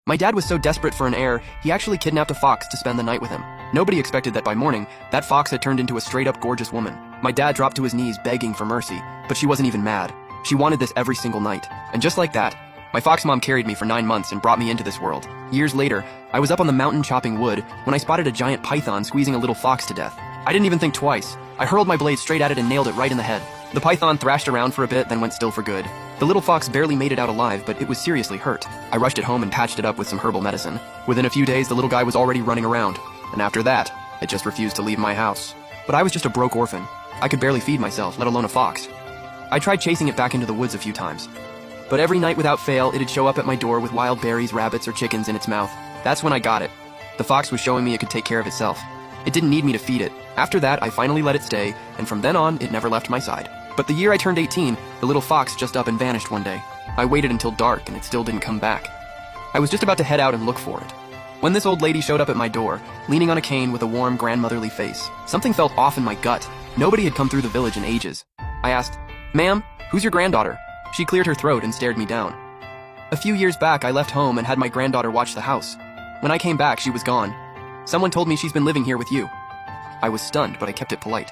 My dad was so desperate for an heir, he actually kidnapped a fox to spend the night with him. Nobody expected that by morning, that fox had turned into a straight-up gorgeous woman. My dad dropped to his knees begging for mercy, but she wasn't even mad. She wanted this every single night. And just like that, my fox mom carried me for 9 months and brought me into this world. Years later, I was up on the mountain chopping wood when I spotted a giant python squeezing a little fox to death. I didn't even think twice. I hurled my blade straight at it and nailed it right in the head. The python thrashed around for a bit, then went still for good. The little fox barely made it out alive, but it was seriously hurt. I rushed it home and patched it up with some herbal medicine. Within a few days, the little guy was already running around. And after that, it just refused to leave my house. But I was just a broke orphan. I could barely feed myself, let alone a fox. I tried chasing it back into the woods a few times. But every night without fail, it'd show up at my door with wild berries, rabbits, or chickens in its mouth. That's when I got it. The fox was showing me it could take care of itself. It didn't need me to feed it. After that, I finally let it stay, and from then on, it never left my side. But the year I turned 18, the little fox just up and vanished one day. I waited until dark, and it still didn't come back. I was just about to head out and look for it, when this old lady showed up at my door, leaning on a cane with a warm, grandmotherly face. Something felt off in my gut. Nobody had come through the village in ages. I asked, "Ma'am, who's your granddaughter?" She cleared her throat and stared me down. A few years back, I left home and had my granddaughter watch the house. When I came back, she was gone. Someone told me she's been living here with you. I was stunned, but I kept it polite.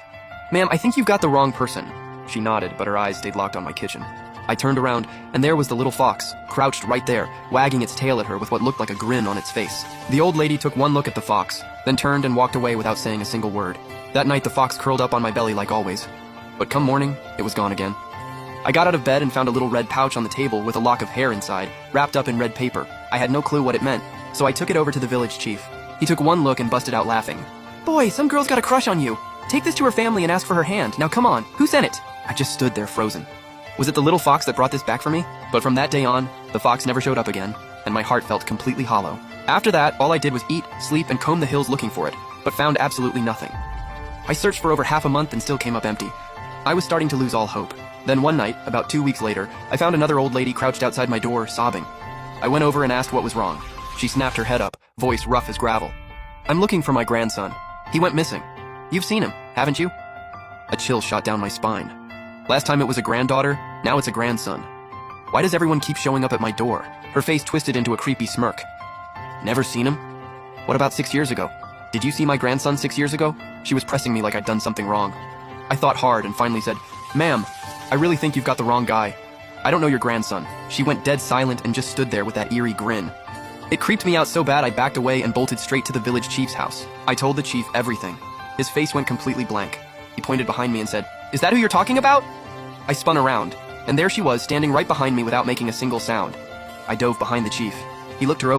"Ma'am, I think you've got the wrong person." She nodded, but her eyes stayed locked on my kitchen. I turned around, and there was the little fox, crouched right there, wagging its tail at her with what looked like a grin on its face. The old lady took one look at the fox, then turned and walked away without saying a single word. That night, the fox curled up on my belly like always. But come morning, it was gone again. I got out of bed and found a little red pouch on the table with a lock of hair inside, wrapped up in red paper. I had no clue what it meant, so I took it over to the village chief. He took one look and busted out laughing. "Boy, some girl's got a crush on you. Take this to her family and ask for her hand. Now come on, who sent it?" I just stood there frozen. Was it the little fox that brought this back for me? But from that day on, the fox never showed up again, and my heart felt completely hollow. After that, all I did was eat, sleep, and comb the hills looking for it, but found absolutely nothing. I searched for over half a month and still came up empty. I was starting to lose all hope. Then one night, about 2 weeks later, I found another old lady crouched outside my door, sobbing. I went over and asked what was wrong. She snapped her head up, voice rough as gravel. "I'm looking for my grandson. He went missing. You've seen him, haven't you?" A chill shot down my spine. Last time it was a granddaughter, now it's a grandson. Why does everyone keep showing up at my door? Her face twisted into a creepy smirk. "Never seen him? What about 6 years ago? Did you see my grandson 6 years ago?" She was pressing me like I'd done something wrong. I thought hard and finally said, "Ma'am, I really think you've got the wrong guy. I don't know your grandson." She went dead silent and just stood there with that eerie grin. It creeped me out so bad I backed away and bolted straight to the village chief's house. I told the chief everything. His face went completely blank. He pointed behind me and said, "Is that who you're talking about?" I spun around, and there she was, standing right behind me without making a single sound. I dove behind the chief. He looked her over.